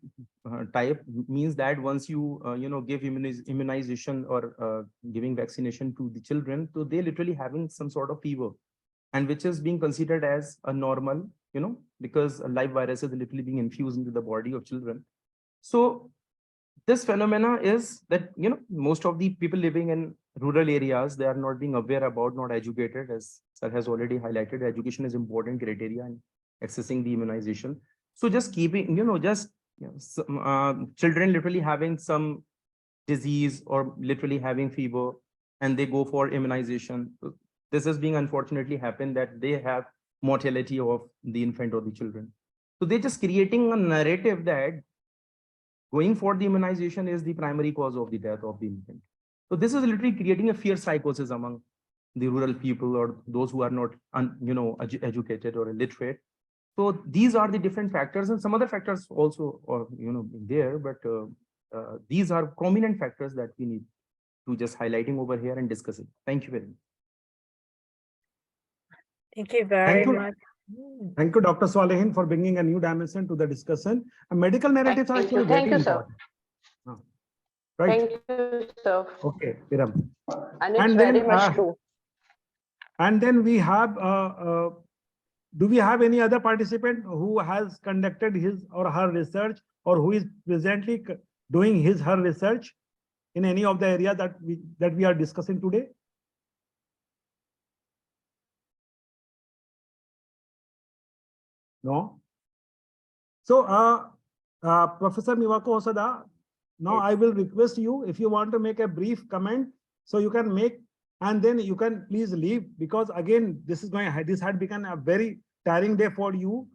type, means that once you, give immunization or giving vaccination to the children, so they literally having some sort of fever, and which is being considered as a normal, because a live virus is literally being infused into the body of children. So this phenomena is that, most of the people living in rural areas, they are not being aware about, not educated, as sir has already highlighted. Education is important criteria in accessing the immunization. So just keeping, children literally having some disease or literally having fever, and they go for immunization. This is being unfortunately happened, that they have mortality of the infant or the children. So they're just creating a narrative that going for the immunization is the primary cause of the death of the infant. So this is literally creating a fear psychosis among the rural people or those who are not, educated or illiterate. So these are the different factors, and some other factors also are, there, but these are prominent factors that we need to just highlighting over here and discussing. Thank you very much. Thank you very much. Thank you, Dr. Swalehin, for bringing a new dimension to the discussion. And medical narratives are actually very important. Right. Thank you, sir. Okay, Piram. And it's very much true. And then we have, do we have any other participant who has conducted his or her research, or who is presently doing his her research in any of the area that we are discussing today? No. So, Professor Miwako Hosoda, now I will request you, if you want to make a brief comment, so you can make, and then you can please leave, because again, this had become a very tiring day for you,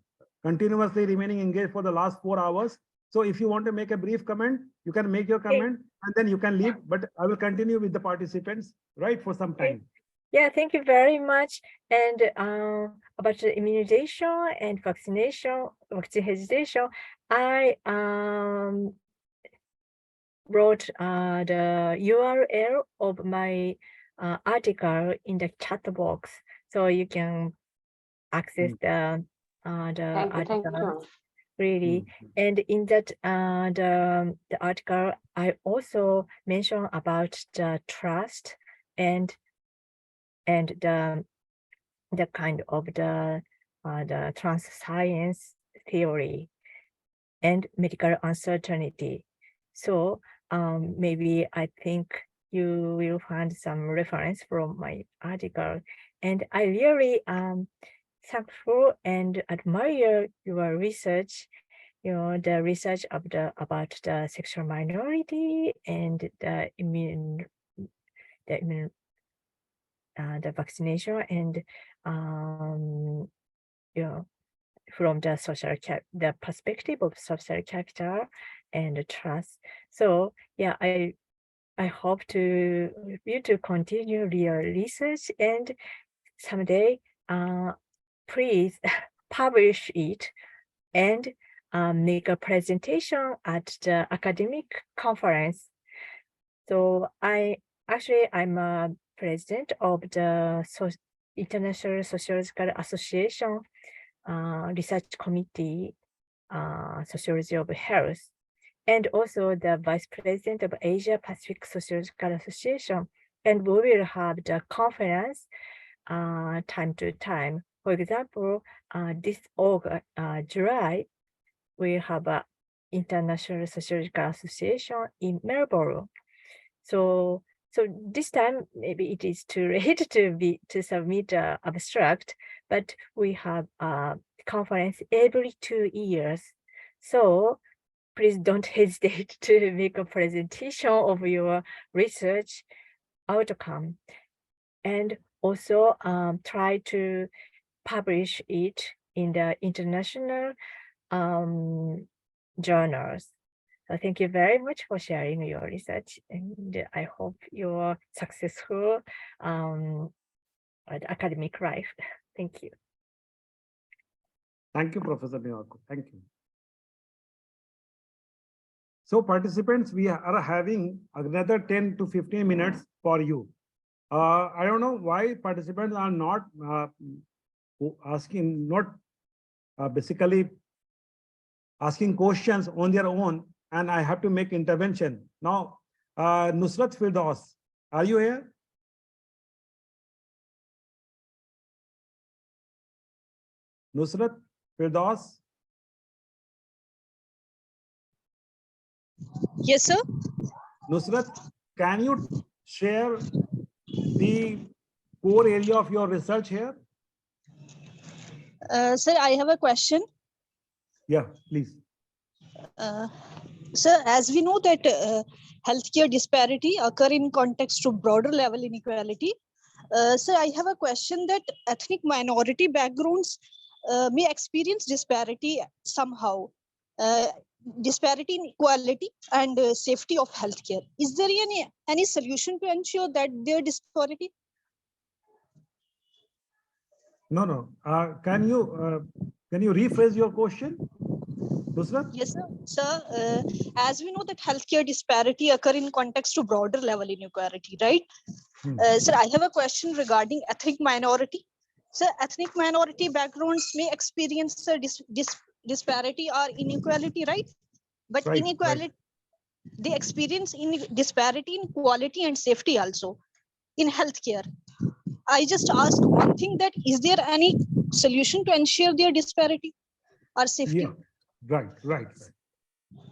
continuously remaining engaged for the last 4 hours. So if you want to make a brief comment, you can make your comment and then you can leave, but I will continue with the participants, right, for some time. Yeah, thank you very much. And about the immunization and vaccination, vaccine hesitation, I wrote the URL of my article in the chat box, so you can access the article freely. And in that the article, I also mentioned about the trust and the kind of the trans science theory and medical uncertainty. So maybe I think you will find some reference from my article. And I really thankful and admire your research, the research of about the sexual minority and the the vaccination and from the perspective of social capital and trust. So yeah, I hope you to continue your research, and someday please publish it and make a presentation at the academic conference. So I'm a president of the International Sociological Association Research Committee, Sociology of Health, and also the vice president of Asia Pacific Sociological Association. And we will have the conference time to time. For example, this July, we have an International Sociological Association in Melbourne. So this time, maybe it is too late to submit an abstract, but we have a conference every 2 years. So please don't hesitate to make a presentation of your research outcome, and also try to publish it in the international journals. So thank you very much for sharing your research, and I hope you're successful academic life. Thank you. Thank you, Professor Miwako. Thank you. So participants, we are having another 10 to 15 minutes for you. I don't know why participants are not basically asking questions on their own, and I have to make intervention. Now, Nusrat Firdaus, are you here? Nusrat Firdaus? Yes, sir. Nusrat, can you share the core area of your research here? Sir, I have a question. Yeah, please. Sir, as we know that healthcare disparity occur in context to broader level inequality, sir, I have a question that ethnic minority backgrounds may experience disparity somehow. Disparity in equality and safety of healthcare. Is there any solution to ensure that their disparity? No. Can you rephrase your question, Nusrat? Yes, sir. Sir, as we know that healthcare disparity occur in context to broader level inequality, right? Sir, I have a question regarding ethnic minority. Sir, ethnic minority backgrounds may experience disparity or inequality, right? But Right, inequality, right. they experience disparity in quality and safety also in healthcare. I just ask one thing, that is there any solution to ensure their disparity or safety? Yeah, right.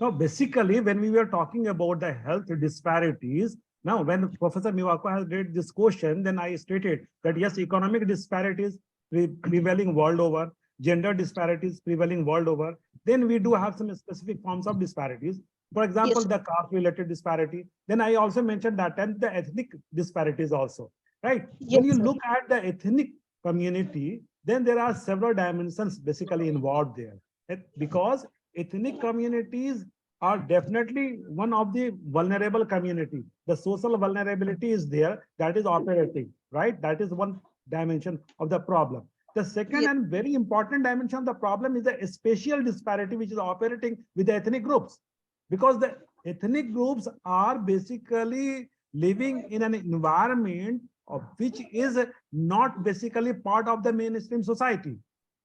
Now, basically, when we were talking about the health disparities, now when Professor Miwako has read this question, then I stated that yes, economic disparities prevailing world over, gender disparities prevailing world over. Then we do have some specific forms of disparities. For example, Yes. the caste-related disparity. Then I also mentioned that and the ethnic disparities also, right? When you Yes, sir. look at the ethnic community, then there are several dimensions basically involved there. Because ethnic communities are definitely one of the vulnerable community. The social vulnerability is there, that is operating, right? That is one dimension of the problem. The second Yes. and very important dimension of the problem is the spatial disparity, which is operating with the ethnic groups. Because the ethnic groups are basically living in an environment of which is not basically part of the mainstream society.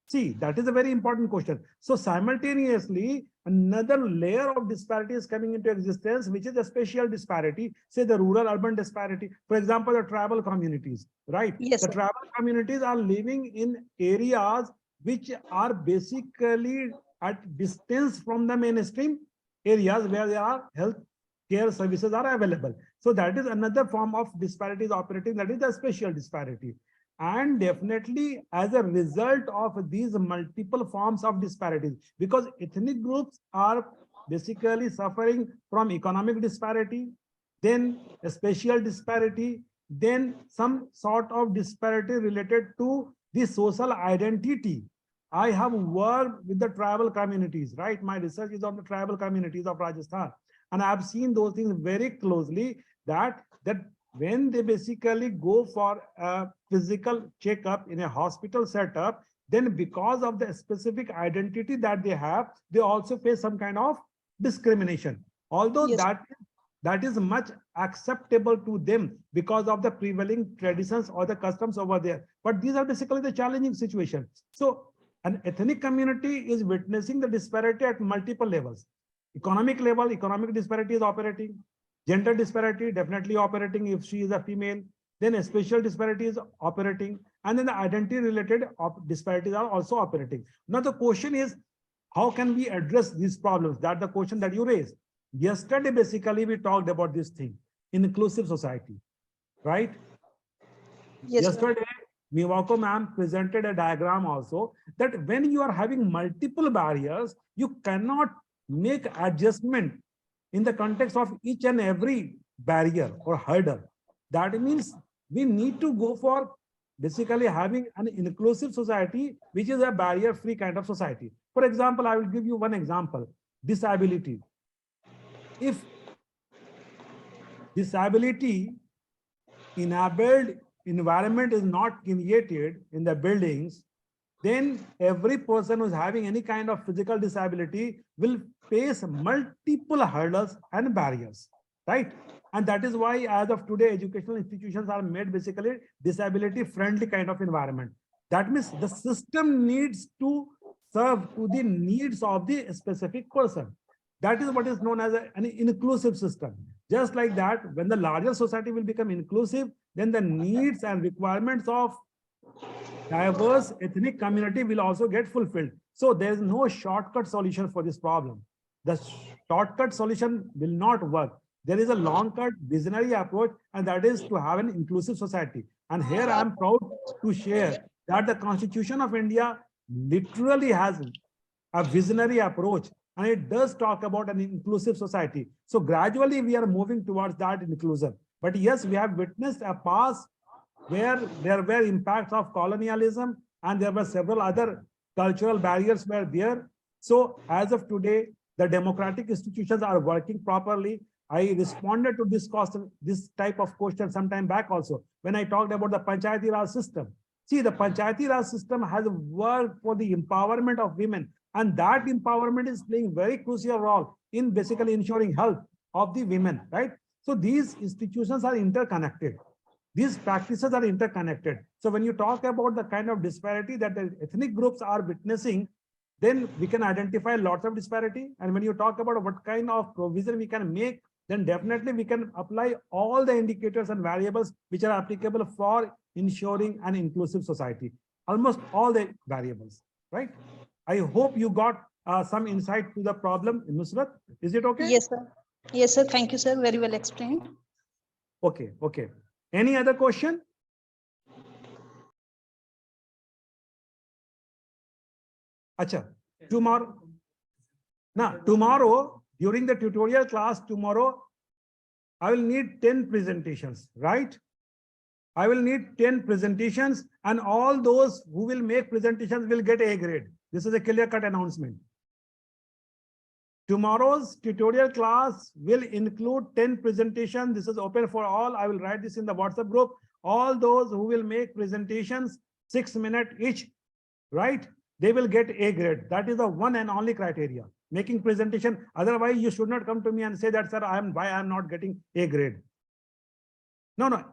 See, that is a very important question. So simultaneously, another layer of disparity is coming into existence, which is a spatial disparity, say the rural-urban disparity. For example, the tribal communities, right? Yes, The sir. tribal communities are living in areas which are basically at distance from the mainstream areas where there are health care services are available. So that is another form of disparities operating, that is the spatial disparity. And definitely as a result of these multiple forms of disparities, because ethnic groups are basically suffering from economic disparity, then a spatial disparity, then some sort of disparity related to the social identity. I have worked with the tribal communities, right? My research is on the tribal communities of Rajasthan. And I've seen those things very closely, that when they basically go for a physical checkup in a hospital setup, then because of the specific identity that they have, they also face some kind of discrimination. Although Yes. that is much acceptable to them because of the prevailing traditions or the customs over there. But these are basically the challenging situation. So an ethnic community is witnessing the disparity at multiple levels. Economic level, economic disparity is operating. Gender disparity definitely operating if she is a female. Then a spatial disparity is operating. And then the identity related disparities are also operating. Now the question is, how can we address these problems? That's the question that you raised. Yesterday, basically, we talked about this thing, inclusive society, right? Yes, sir. Yesterday, Miwako ma'am presented a diagram also that when you are having multiple barriers, you cannot make adjustment in the context of each and every barrier or hurdle. That means we need to go for basically having an inclusive society, which is a barrier-free kind of society. For example, I will give you one example, disability. If disability enabled environment is not created in the buildings, then every person who's having any kind of physical disability will face multiple hurdles and barriers, right? And that is why as of today, educational institutions are made basically disability friendly kind of environment. That means the system needs to serve to the needs of the specific person. That is what is known as an inclusive system. Just like that, when the larger society will become inclusive, then the needs and requirements of diverse ethnic community will also get fulfilled. So there is no shortcut solution for this problem. The shortcut solution will not work. There is a long-cut visionary approach, and that is to have an inclusive society. And here I am proud to share that the Constitution of India literally has a visionary approach, and it does talk about an inclusive society. So gradually we are moving towards that inclusion. But yes, we have witnessed a past where there were impacts of colonialism and there were several other cultural barriers were there. So as of today, the democratic institutions are working properly. I responded to this type of question some time back also, when I talked about the Panchayati Raj system. See, the Panchayati Raj system has worked for the empowerment of women, and that empowerment is playing very crucial role in basically ensuring health of the women, right? So these institutions are interconnected. These practices are interconnected. So when you talk about the kind of disparity that the ethnic groups are witnessing, then we can identify lots of disparity. And when you talk about what kind of provision we can make, then definitely we can apply all the indicators and variables which are applicable for ensuring an inclusive society. Almost all the variables, right? I hope you got some insight to the problem, Nusrat. Is it okay? Yes, sir. Yes, sir. Thank you, sir. Very well explained. Okay, okay. Any other question? Acha, tomorrow. Now, tomorrow, during the tutorial class tomorrow, I will need 10 presentations, right? I will need 10 presentations, and all those who will make presentations will get A grade. This is a clear-cut announcement. Tomorrow's tutorial class will include 10 presentations. This is open for all. I will write this in the WhatsApp group. All those who will make presentations, 6 minutes each, right? They will get A grade. That is the one and only criteria. Making presentation. Otherwise, you should not come to me and say that, sir, why I am not getting A grade. No, no.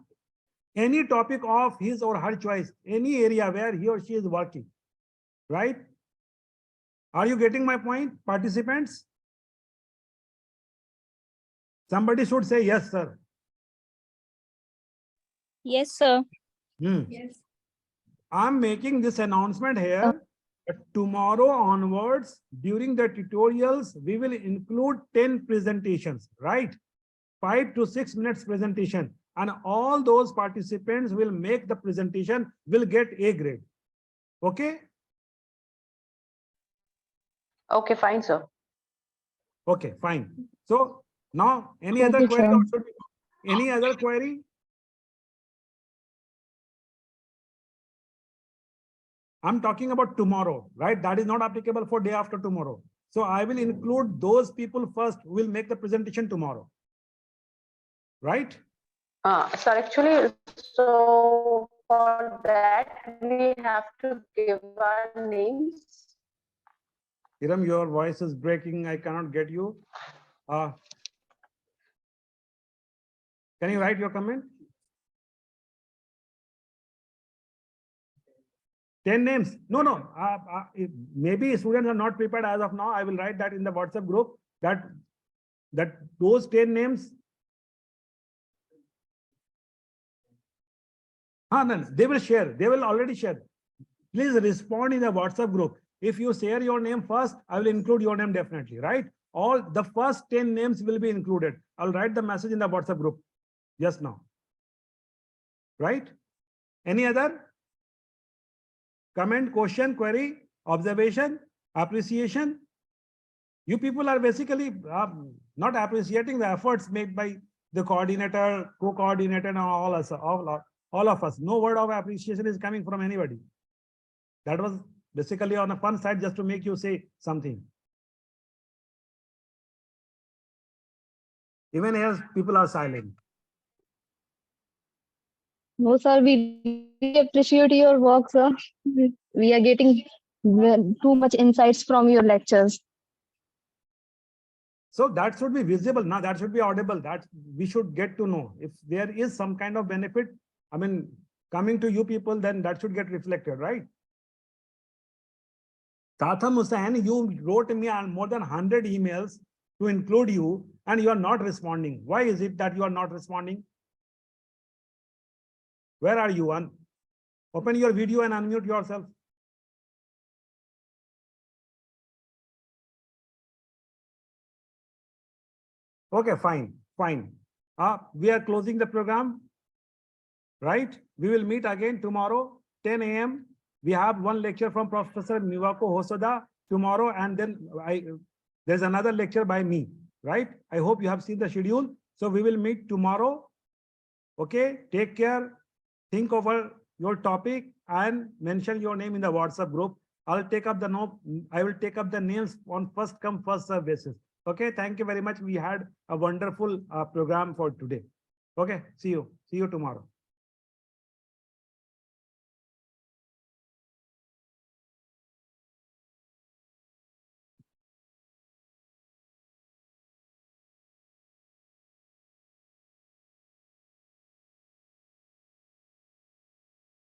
Any topic of his or her choice, any area where he or she is working, right? Are you getting my point, participants? Somebody should say yes, sir. Yes, sir. Yes. I'm making this announcement here. Tomorrow onwards, during the tutorials, we will include 10 presentations, right? 5 to 6 minutes presentation. And all those participants will make the presentation, will get A grade. Okay? Okay, fine, sir. Okay, fine. So now, any Thank other you, query? sir. Or should we- Any other query? I'm talking about tomorrow, right? That is not applicable for day after tomorrow. So I will include those people first who will make the presentation tomorrow. Right? Sir, actually, so for that, we have to give our names. Hiram, your voice is breaking. I cannot get you. Can you write your comment? 10 names. No, no. Maybe students are not prepared as of now. I will write that in the WhatsApp group that those 10 names. No, they will share. They will already share. Please respond in the WhatsApp group. If you share your name first, I will include your name definitely, right? All the first 10 names will be included. I'll write the message in the WhatsApp group just now. Right? Any other comment, question, query, observation, appreciation? You people are basically not appreciating the efforts made by the coordinator, co-coordinator, and all of us. No word of appreciation is coming from anybody. That was basically on a fun side just to make you say something. Even as people are silent. No, sir, we really appreciate your work, sir. We are getting too much insights from your lectures. So that should be visible now, that should be audible, that we should get to know. If there is some kind of benefit, I mean, coming to you people, then that should get reflected, right? Tatham Hussain, you wrote me on more than 100 emails to include you, and you are not responding. Why is it that you are not responding? Where are you? Open your video and unmute yourself. Okay, fine. We are closing the program, right? We will meet again tomorrow, 10 a.m. We have one lecture from Professor Miwako Hosoda tomorrow, and then there's another lecture by me, right? I hope you have seen the schedule. So we will meet tomorrow. Okay, take care. Think over your topic and mention your name in the WhatsApp group. I will take up the names on first come, first serve basis. Okay, thank you very much. We had a wonderful program for today. Okay, see you tomorrow.